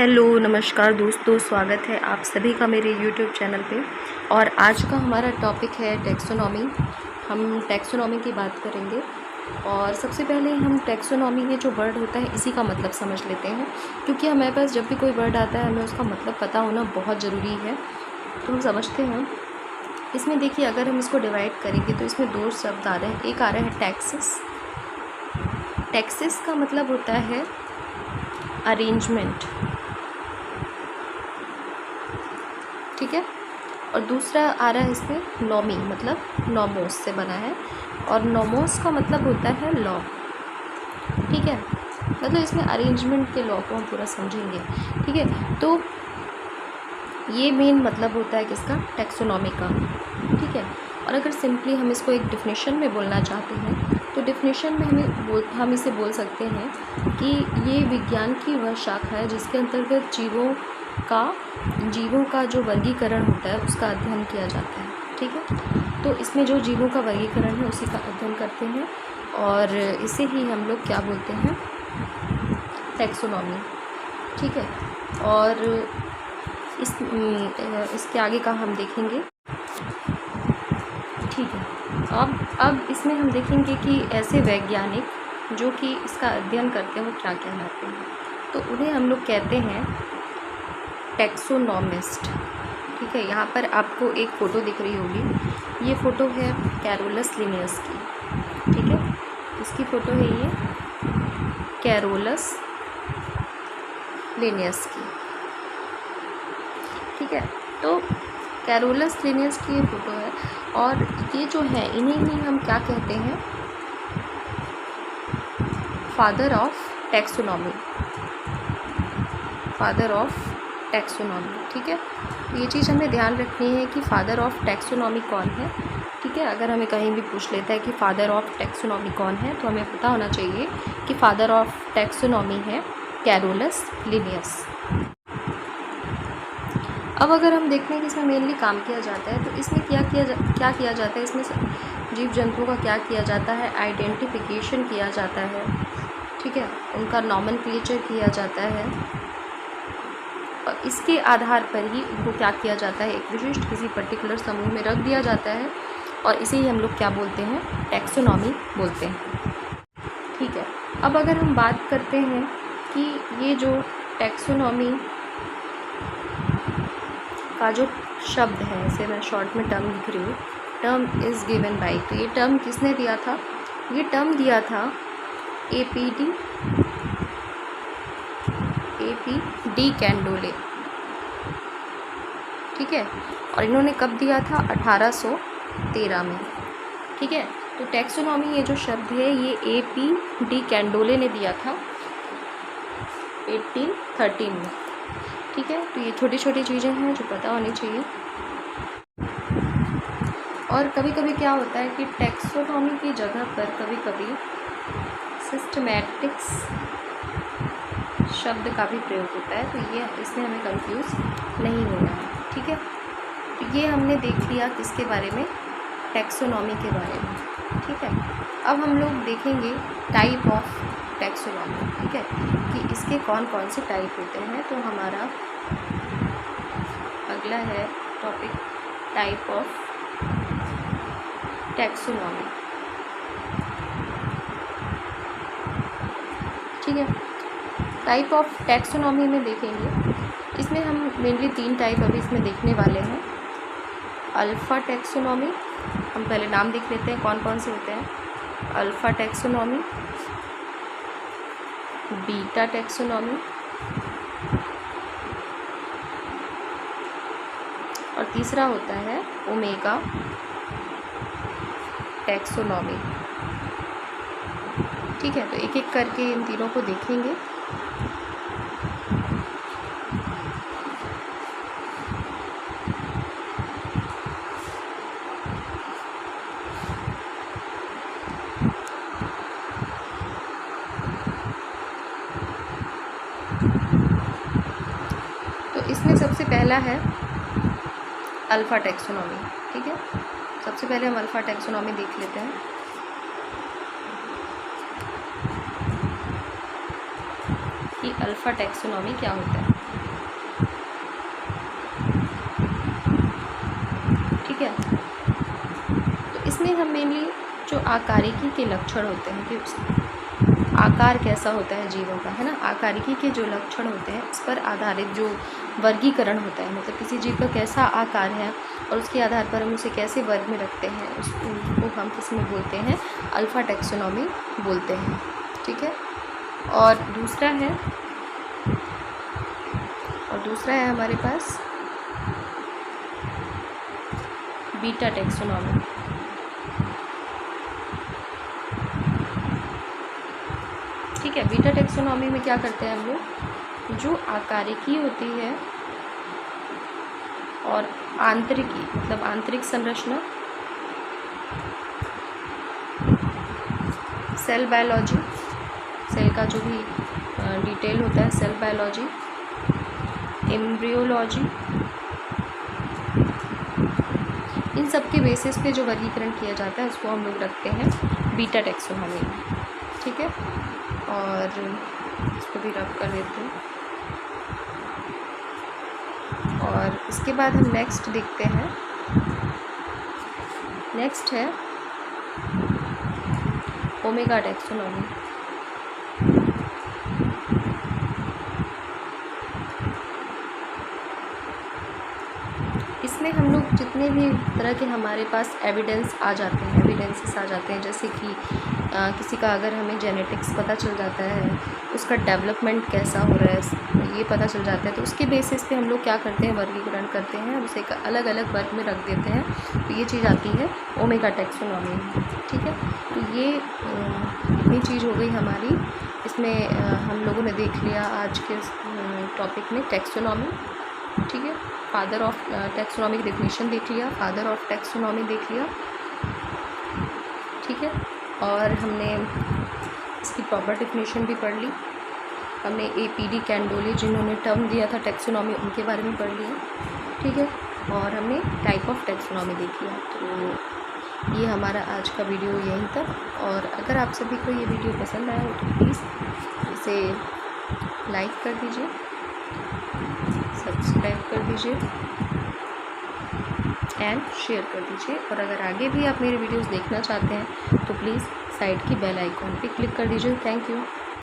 Hello नमस्कार दोस्तों, स्वागत है आप सभी का मेरे यूट्यूब चैनल पे। और आज का हमारा टॉपिक है टैक्सोनॉमी। हम टैक्सोनॉमी की बात करेंगे और सबसे पहले हम टैक्सोनॉमी ये जो वर्ड होता है इसी का मतलब समझ लेते हैं, क्योंकि हमारे पास जब भी कोई वर्ड आता है हमें उसका मतलब पता होना बहुत ज़रूरी है। तो हम समझते हैं। इसमें देखिए, अगर हम इसको डिवाइड करेंगे तो इसमें दो शब्द आ रहे हैं। एक आ रहा है टैक्सेस। टैक्सेस का मतलब होता है अरेंजमेंट, ठीक है। और दूसरा आ रहा है इसमें नॉमी, मतलब नॉमोस से बना है, और नॉमोस का मतलब होता है लॉ, ठीक है। मतलब इसमें अरेंजमेंट के लॉ को हम पूरा समझेंगे, ठीक है। तो ये मेन मतलब होता है किसका, टैक्सोनॉमी का, ठीक है। और अगर सिंपली हम इसको एक डिफिनेशन में बोलना चाहते हैं तो डिफिनेशन में हम इसे बोल सकते हैं कि ये विज्ञान की वह शाखा है जिसके अंतर्गत जीवों का जो वर्गीकरण होता है उसका अध्ययन किया जाता है, ठीक है। तो इसमें जो जीवों का वर्गीकरण है उसी का अध्ययन करते हैं और इसे ही हम लोग क्या बोलते हैं, टैक्सोनॉमी, ठीक है। और इसके आगे का हम देखेंगे, ठीक है। अब इसमें हम देखेंगे कि ऐसे वैज्ञानिक जो कि इसका अध्ययन करते हैं वो क्या कहलाते हैं। तो उन्हें हम लोग कहते हैं टैक्सोनॉमिस्ट, ठीक है। यहाँ पर आपको एक फ़ोटो दिख रही होगी, ये फ़ोटो है कैरोलस लिनियस की, ठीक है। इसकी फ़ोटो है ये कैरोलस लिनियस की, ठीक है। तो कैरोलस लिनियस की ये फ़ोटो है और ये जो है इन्हें ही हम क्या कहते हैं, father of taxonomy, father of taxonomy, ठीक है। तो ये चीज़ हमें ध्यान रखनी है कि फादर ऑफ टैक्सोनॉमी कौन है, ठीक है। अगर हमें कहीं भी पूछ लेता है कि फादर ऑफ टैक्सोनॉमी कौन है तो हमें पता होना चाहिए कि फादर ऑफ टैक्सोनॉमी है कैरोलस लिनियस। अब अगर हम देखते हैं कि इसमें मेनली काम किया जाता है तो इसमें क्या किया जाता है, इसमें जीव जंतुओं का क्या किया जाता है, आइडेंटिफिकेशन किया जाता है, ठीक है। उनका नॉमेनक्लेचर किया जाता है और इसके आधार पर ही उनको क्या किया जाता है, एक विशिष्ट किसी पर्टिकुलर समूह में रख दिया जाता है और इसे ही हम लोग क्या बोलते हैं, टैक्सोनॉमी बोलते हैं, ठीक है। अब अगर हम बात करते हैं कि ये जो टैक्सोनॉमी का जो शब्द है, इसे मैं शॉर्ट में टर्म लिख रही हूँ, टर्म इज़ गिवन बाय, तो ये टर्म किसने दिया था, ये टर्म दिया था ए पी डी कैंडोले, ठीक है। और इन्होंने कब दिया था, 1813 में, ठीक है। तो टैक्सोनॉमी ये जो शब्द है ये ए.पी.डी. कैंडोले ने दिया था 1813 में, ठीक है। तो ये छोटी छोटी चीज़ें हैं जो पता होनी चाहिए। और कभी कभी क्या होता है कि टैक्सोनॉमी की जगह पर कभी कभी सिस्टमैटिक्स शब्द का भी प्रयोग होता है, तो ये इसमें हमें कंफ्यूज नहीं होना है, ठीक है। तो ये हमने देख लिया किसके बारे में, टैक्सोनॉमी के बारे में, ठीक है। अब हम लोग देखेंगे टाइप ऑफ टैक्सोनॉमी, ठीक है, कि इसके कौन कौन से टाइप होते हैं। तो हमारा अगला है टॉपिक टाइप ऑफ टैक्सोनॉमी, ठीक है। टाइप ऑफ टैक्सोनॉमी में देखेंगे, इसमें हम मेनली 3 टाइप अभी इसमें देखने वाले हैं। अल्फ़ा टैक्सोनॉमी, हम पहले नाम देख लेते हैं कौन कौन से होते हैं। अल्फ़ा टैक्सोनॉमी, बीटा टैक्सोनॉमी और तीसरा होता है ओमेगा टैक्सोनॉमी, ठीक है। तो एक एक करके इन तीनों को देखेंगे। तो इसमें सबसे पहला है अल्फ़ा टैक्सोनॉमी, ठीक है। सबसे पहले हम अल्फ़ा टैक्सोनॉमी देख लेते हैं। कि अल्फ़ा टैक्सोनॉमी क्या होता है। इसमें हम मेनली जो आकारिकी के लक्षण होते हैं कि आकार कैसा होता है जीवों का, है ना, आकारिकी के जो लक्षण होते हैं इस पर आधारित जो वर्गीकरण होता है, मतलब किसी जीव का कैसा आकार है और उसके आधार पर हम उसे कैसे वर्ग में रखते हैं, उसको हम किस में बोलते हैं, अल्फ़ा टैक्सोनॉमी बोलते हैं। ठीक है। और दूसरा है हमारे पास बीटा टैक्सोनॉमी। ठीक है। बीटा टैक्सोनॉमी में क्या करते हैं हम लोग, जो आकारिकी होती है और आंतरिकी, मतलब आंतरिक संरचना, सेल बायोलॉजी, सेल का जो भी डिटेल होता है, सेल बायोलॉजी, एम्ब्रियोलॉजी, इन सब के बेसिस पे जो वर्गीकरण किया जाता है उसको हम लोग रखते हैं बीटा टैक्सोनॉमी में। ठीक है। और इसको भी रब कर देते हैं। और इसके बाद हम नेक्स्ट देखते हैं, नेक्स्ट है ओमेगा टैक्सोनॉमी। इसमें हम लोग जितने भी तरह के हमारे पास एविडेंसेस आ जाते हैं, जैसे कि किसी का अगर हमें जेनेटिक्स पता चल जाता है, उसका डेवलपमेंट कैसा हो रहा है ये पता चल जाता है, तो उसके बेसिस पे हम लोग क्या करते हैं, वर्गीकरण करते हैं और उसे एक अलग अलग वर्ग में रख देते हैं। तो ये चीज़ आती है ओमेगा टैक्सोनॉमी। ठीक है। तो ये इतनी चीज़ हो गई हमारी। इसमें हम लोगों ने देख लिया आज के टॉपिक में टैक्सोनॉमी। ठीक है। फादर ऑफ टैक्सोनॉमी की डेफिनेशन देख लिया, फादर ऑफ टैक्सोनॉमी देख लिया। ठीक है। और हमने इसकी प्रॉपर डेफिनेशन भी पढ़ ली। हमने APD कैंडोले जिन्होंने टर्म दिया था टैक्सोनॉमी, उनके बारे में पढ़ लिया। ठीक है। और हमने टाइप ऑफ टैक्सोनॉमी देख लिया। तो ये हमारा आज का वीडियो यहीं तक। और अगर आप सभी को ये वीडियो पसंद आया हो तो प्लीज़ इसे लाइक कर दीजिए, सब्सक्राइब कर दीजिए एंड शेयर कर दीजिए। और अगर आगे भी आप मेरे वीडियोस देखना चाहते हैं तो प्लीज़ साइड की बेल आइकॉन पे क्लिक कर दीजिए। Thank you.